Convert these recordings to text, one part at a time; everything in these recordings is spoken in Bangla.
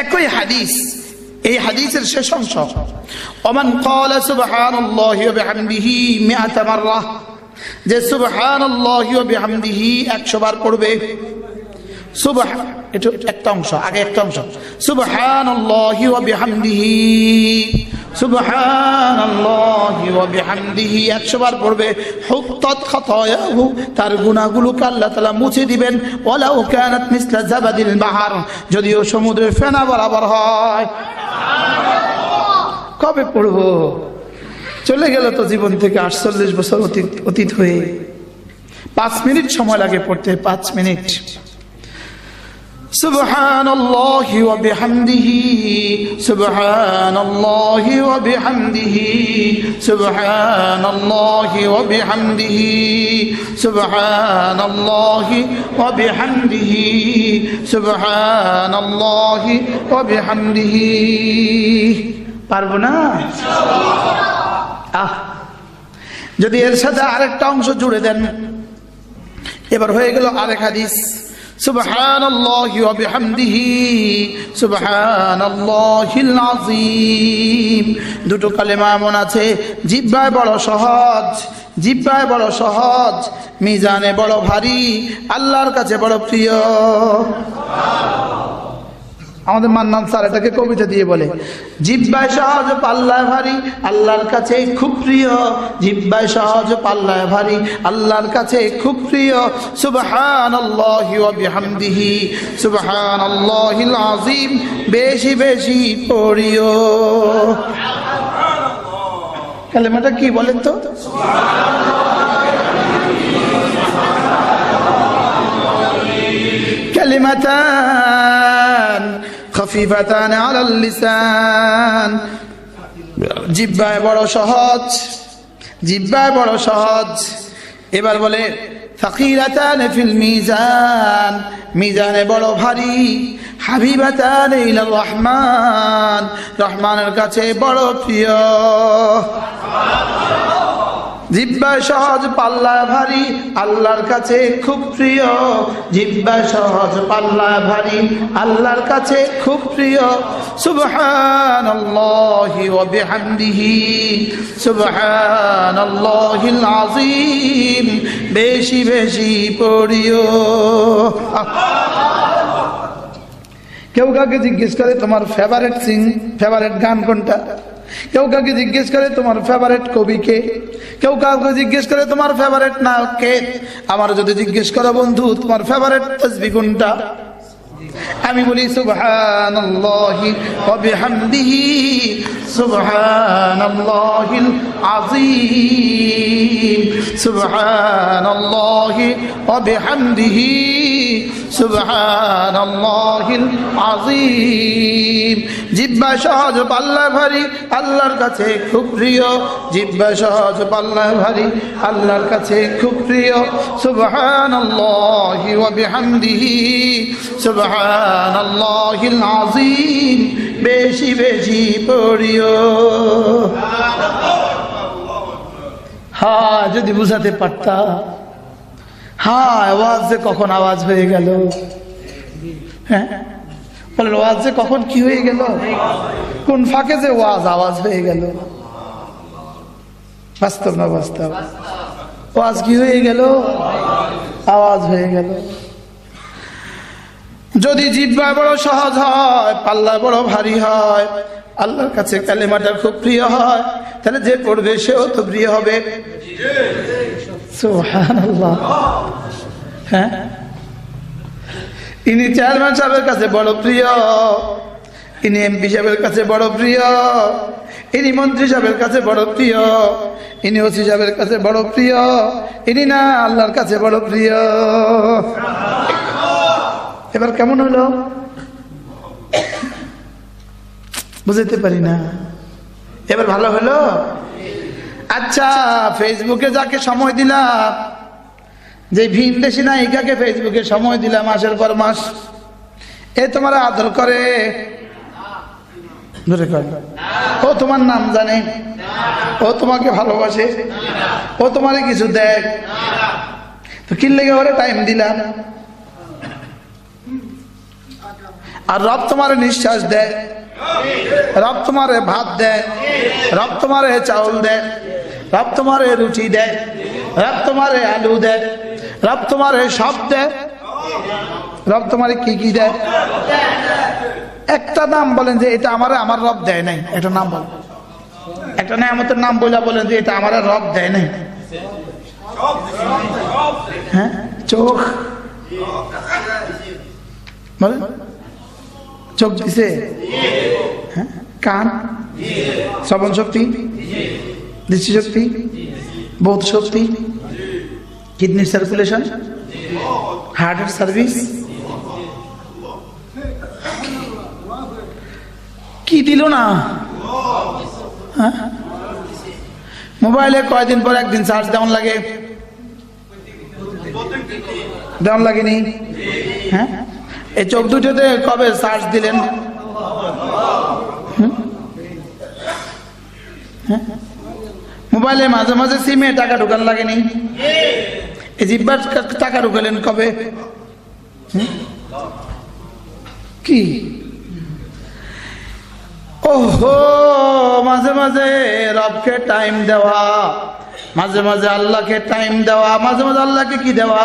একই হাদিস, এই হাদিসের শেষ অংশ, ওমান ক্বালা সুবহানাল্লাহি ওয়া বিহামদিহি মিআতা মাররা, যে সুবহানাল্লাহি ওয়া বিহামদিহি 100 বার পড়বে। এটা একটা অংশ, আগে একটা অংশ, সুবহানাল্লাহি ওয়া বিহামদিহি, সুবহানাল্লাহি ওয়া বিহামদিহি 100 বার পড়বে। হুত্তাত খাতায়াহু, তার গুনাহগুলোকে আল্লাহ তাআলা মুছে দিবেন। ওয়ালাউ কানাত মিসলা জাবাদিল বাহর, যদিও সমুদ্রের ফেনা বরাবর হয়। কবে পড়বো? চলে গেল তো জীবন থেকে 48 বছর অতীত হয়ে। 5 মিনিট সময় লাগে পড়তে, 5 মিনিট। সুবহানাল্লাহি ওয়া বিহামদিহি, সুবহানাল্লাহি ওয়া বিহামদিহি, সুবহানাল্লাহি ওয়া বিহামদিহি, সুবহানাল্লাহি ওয়া বিহামদিহি, সুবহানাল্লাহি ওয়া বিহামদিহি। পারবো না? যদি এর সাথে আরেকটা অংশ জুড়ে দেন, এবার হয়ে গেল আরেক হাদিস, সুবহানাল্লাহি ওয়া বিহামদিহি, সুবহানাল্লাহিল আযীম। দুটো কালেমা এমন আছে, জিহ্বায় বড় সহজ, জিহ্বায় বড় সহজ, মিজানে বড় ভারী, আল্লাহর কাছে বড় প্রিয়। আমাদের মান্নান স্যার এটাকে কবিতা দিয়ে বলে, জিহ্বায় সহজ পাল্লায় ভারী, আল্লাহর কাছে খুব প্রিয়। জিহ্বায় সহজ পাল্লায় ভারী, আল্লাহর কাছে খুব প্রিয়। সুবহানাল্লাহি ওয়া বিহামদিহি, সুবহানাল্লাহিল আযীম, বেশি বেশি পড়িও। কালেমাটা কি বলেন তো? কালিমাতান খাফিফাতান আলাল লিসান, জিহ্বায় বড় সহজ, জিহ্বায় বড় সহজ। এবার বলে সাকিলাতান ফিল মিজান, মিজানে বড় ভারী। হাবিবাতান ইলার রহমান, রহমানের কাছে বড় প্রিয়। জিহ্বায় সহজ পাল্লায় ভারী, আল্লাহর কাছে খুব প্রিয়। জিহ্বায় সহজ পাল্লায় ভারী, আল্লাহর কাছে খুব প্রিয়। সুবহানাল্লাহি ওয়া বিহামদিহি, সুবহানাল্লাহিল আযীম, বেশি বেশি পড়িও। কেউ কাউকে জিজ্ঞেস করে তোমার ফেভারিট গান কোনটা? কেউ কাউকে জিজ্ঞেস করে তোমার ফেভারিট কবি কে? কেউ কাউকে জিজ্ঞেস করে তোমার ফেভারিট নায়ক কে? আমার যদি জিজ্ঞেস করো বন্ধু তোমার ফেভারিট তাসবিহ কোনটা, আমি বলি সুবহানাল্লাহি ওয়া বিহামদিহি, সুবহানাল্লাহিল আযীম, সুবহানাল্লাহি ওয়া বিহামদিহি, সুবহানাল্লাহিল আযীম। জিহ্বা সহজ পাল্লা ভারী, আল্লাহর কাছে খুব প্রিয়। জিহ্বা সহজ পাল্লা ভারী, আল্লাহর কাছে খুব প্রিয়। সুবহানাল্লাহি ওয়া বিহামদিহি, সুবহানাল্লাহিল আযীম, বেশি বেশি পড়িও। হ্যাঁ, যদি বুঝাতে পারতা। হ্যাঁ, আওয়াজ যে কখন আওয়াজ হয়ে গেল। হ্যাঁ বলেন, ওয়াজ যে কখন কি হয়ে গেল, কোন ফাঁকে যে আওয়াজ হয়ে গেল। বাস্তব না বাস্তব? ওয়াজ কি হয়ে গেল? আওয়াজ হয়ে গেল। যদি জিহ্বা বড় সহজ হয়, পাল্লা বড় ভারী হয়, আল্লাহর কাছে কালেমাটা খুব প্রিয় হয়, তাহলে যে পড়বে সেও তো প্রিয় হবে। সুবহানাল্লাহ। হ্যাঁ, ইনি চেয়ারম্যান সাহেবের কাছে বড় প্রিয়, ইনি এমপি সাহেবের কাছে বড় প্রিয়, ইনি মন্ত্রী সাহেবের কাছে বড় প্রিয়, ইনি ওসি সাহেবের কাছে বড় প্রিয়, ইনি না আল্লাহর কাছে বড় প্রিয়। এবার কেমন হলো বুঝতে পারি না। এবার ভালো হলো? আচ্ছা, ফেসবুকে যাকে সময় দিলাম, যে ভিনদেশি নায়িকাকে ফেসবুকে সময় দিলাম মাসের পর মাস, এ তোমার আদর করে? ও তোমার নাম জানে? ও তোমাকে ভালোবাসে? ও তোমারে কিছু দেয়? তো কি লেগে ওরে টাইম দিলাম? আর রব তোমারে নিঃশ্বাস দেয়, রব তোমারে ভাত দেয়, রব তোমারে চাউল দেয়, রব তোমারে রুটি দেয়, রব তোমারে আলু দেয়, রব তোমারে সব দেয়। রব তোমারে কি কি দেয়? একটা নাম বলেন যে এটা আমারে আমার রব দেয় নাই, একটা নাম বলেন, একটা নেয়ামতের নাম বলেন যে এটা আমার রব দেয় নাই। হ্যাঁ, চোখ বলেন, চোখ দিছে। হ্যাঁ, কান, শ্রবণ শক্তি, দৃষ্টি শক্তি, বোধ শক্তি, কিডনির সার্কুলেশন, হার্টের সার্ভিস, কি দিল না? হ্যাঁ, মোবাইলে কয়দিন পর একদিন চার্জ দেওয়ান লাগে, দেওয়ান লাগেনি? হ্যাঁ, এই চোখ দুটোতে কবে চার্জ দিলেন? মোবাইলে মাঝে মাঝে সিমে টাকা ঢুকান লাগেনি? এই জিব্বার টাকা ঢুকালেন কবে? কি ওহো, মাঝে মাঝে রবকে টাইম দেওয়া, মাঝে মাঝে আল্লাহকে টাইম দেওয়া, মাঝে মাঝে আল্লাহকে কি দেওয়া?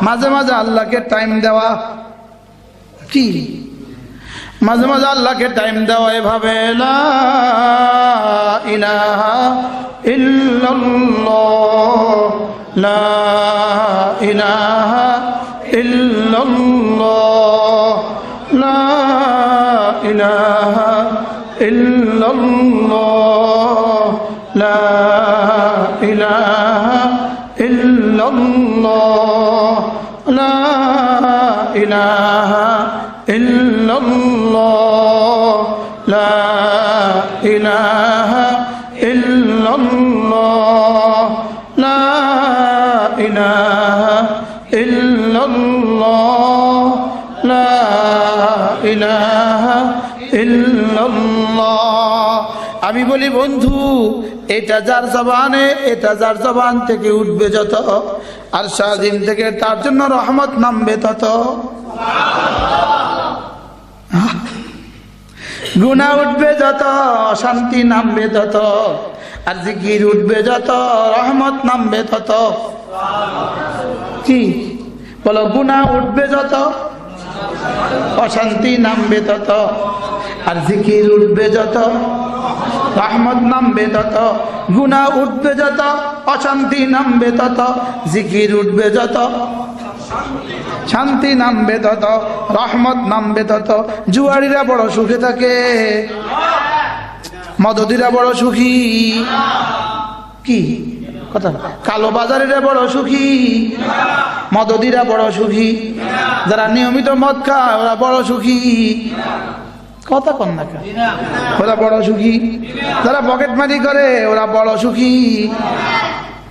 মাঝে মাঝে আল্লাহকে টাইম দেওয়া। কি মাঝে মাঝে আল্লাহকে টাইম দেওয়া এভাবে, লা ইলাহা ইল্লাল্লাহ, লা ইলাহা ইল্লাল্লাহ, লা ইলাহা ইল্লাল্লাহ, লা ইলাহা ইল্লাল্লাহ, লা ইলাহা ইল্লাল্লাহ, লা ইলাহা ইল্লাল্লাহ, লা ইলাহা ইল্লাল্লাহ, লা ইলাহা ইল্লাল্লাহ। আমি বলি বন্ধু, এটা যার জবানে, এটা যার জবান থেকে উঠবে যত, আর সারাদিন থেকে তার জন্য রহমত নামবে তত। গুনাহ উঠবে যত, অশান্তি নামবে তত, আর জিকির উঠবে যত, রহমত নামবে তত। কি বলো? গুনাহ উঠবে যত, অশান্তি নামবে তত, আর জিকির উঠবে যত, রহমত নামবে তত। গুনাহ উঠবে যত, অশান্তি নামবে তত, জিকির উঠবে যত, শান্তি নামবে তত, রহমত নামবে তত। জুয়ারিরা বড় সুখে থাকে, মদদিরা বড় সুখী। কি কথা? কালো বাজারিরা বড় সুখী, মদদিরা বড় সুখী। যারা নিয়মিত মদ খায় ওরা বড় সুখী। কথা কন না, ওরা বড় সুখী। যারা পকেট মারি করে ওরা বড় সুখী।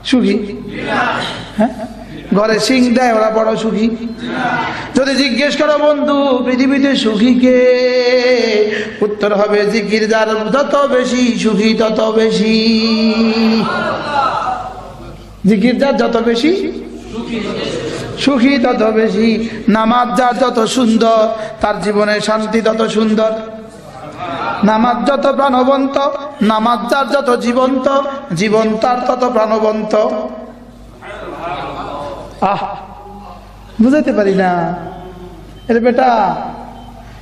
সুখী? হ্যাঁ, ঘরে সিং দেয় ওরা বড় সুখী। যদি জিজ্ঞেস করো বন্ধু পৃথিবীতে সুখী কে, উত্তর হবে জিকির যার যত বেশি সুখী তত বেশি। জিকির যার যত বেশি সুখী তত বেশি। নামাজ যার যত সুন্দর তার জীবনে শান্তি তত সুন্দর। নামাজ যত প্রাণবন্ত, নামাজ যার যত জীবন্ত, জীবন তার তত প্রাণবন্ত। আহ, বুঝাইতে পারি না। এর বেটা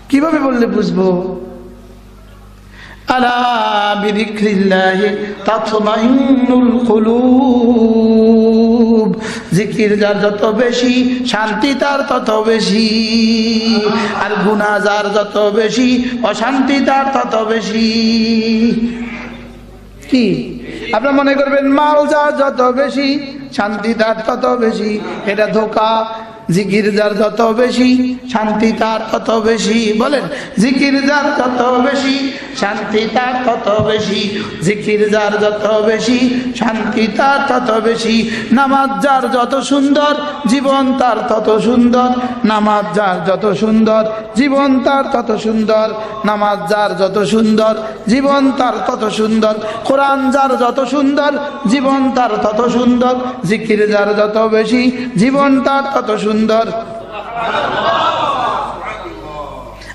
কিভাবে বললে বুঝবো? আলা বিযিকরিল্লাহি তাতমাইন্নুল কুলুব। জিকির যার যত বেশি শান্তি তার তত বেশি, আর গুনাহ যার যত বেশি অশান্তি তার তত বেশি। কি আপনারা মনে করবেন মাল যার যত বেশি শান্তি তার তত বেশি, এটা ধোঁকা। জিকির যার যত বেশি শান্তি তার তত বেশি। বলেন, জিকির যার যত বেশি শান্তি তার তত বেশি। জিকির যার যত বেশি শান্তি তার তত বেশি। নামাজ যার যত সুন্দর জীবন তার তত সুন্দর। নামাজ যার যত সুন্দর জীবন তার তত সুন্দর। নামাজ যার যত সুন্দর জীবন তার তত সুন্দর। কোরআন যার যত সুন্দর জীবন তার তত সুন্দর। জিকির যার যত বেশি জীবন তার তত সুন্দর।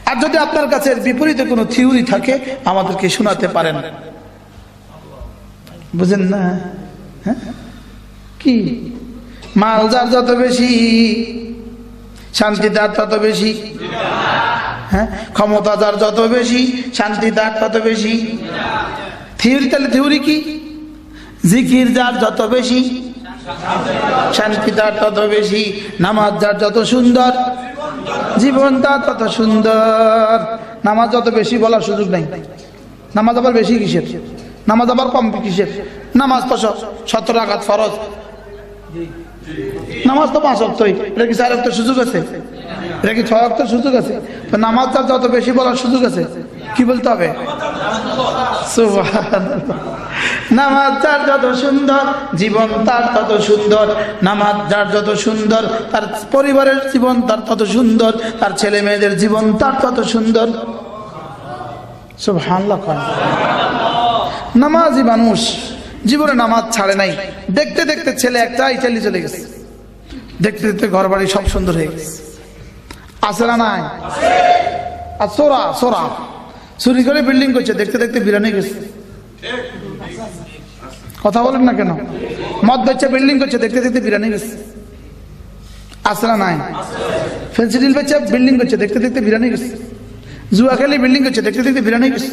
আর যদি আপনার কাছে এর বিপরীতে কোনো থিওরি থাকে আমাদেরকে শোনাতে পারেন। বুঝেন না? হ্যাঁ, কি মাল যার যত বেশি শান্তি তার তত বেশি, হ্যাঁ, ক্ষমতা যার যত বেশি শান্তি তার তত বেশি। থিওরি, তাহলে থিওরি কি? জিকির যার যত বেশি শান্তি তার তত বেশি, নামাজ যার যত সুন্দর জীবন তার তত সুন্দর। নামাজ যত বেশি বলার সুযোগ নাই। নামাজ আবার বেশি কিসের? নামাজ আবার কম কিসের? নামাজ তো 17 রাকাত ফরজ, নামাজ তো 5 ওয়াক্তই, এটা কি 4 ওয়াক্তের সুযোগ আছে? এটা কি 6 ওয়াক্তের সুযোগ আছে? তো নামাজ তার যত বেশি বলার সুযোগ আছে, কি বলতে হবে? সুবহানাল্লাহ। নামাজ যার যত সুন্দর জীবন তার তত সুন্দর। নামাজ যার যত সুন্দর তার পরিবারের জীবন তার তত সুন্দর, তার ছেলে মেয়েদের জীবন তার তত সুন্দর। সুবহানাল্লাহ। নামাজি মানুষ জীবনে নামাজ ছাড়ে নাই। দেখতে দেখতে ছেলে একটা ইটালি চলে গেছে, দেখতে দেখতে ঘর বাড়ি সব সুন্দর হয়ে গেছে। আছে না নাই? আর সোরা সোরা চুরি করে বিল্ডিং করছে, দেখতে দেখতে বিরানি গেছে। কথা বলেন না কেন? মদ বেচে বিল্ডিং করছে, দেখতে দেখতে বিরানি গেছে। আছে না নাই? ফেন্সিডিল বেচে বিল্ডিং করছে, দেখতে দেখতে বিরানি গেছে। জুয়া খেলে বিল্ডিং করছে, দেখতে দেখতে বিরানি গেছে।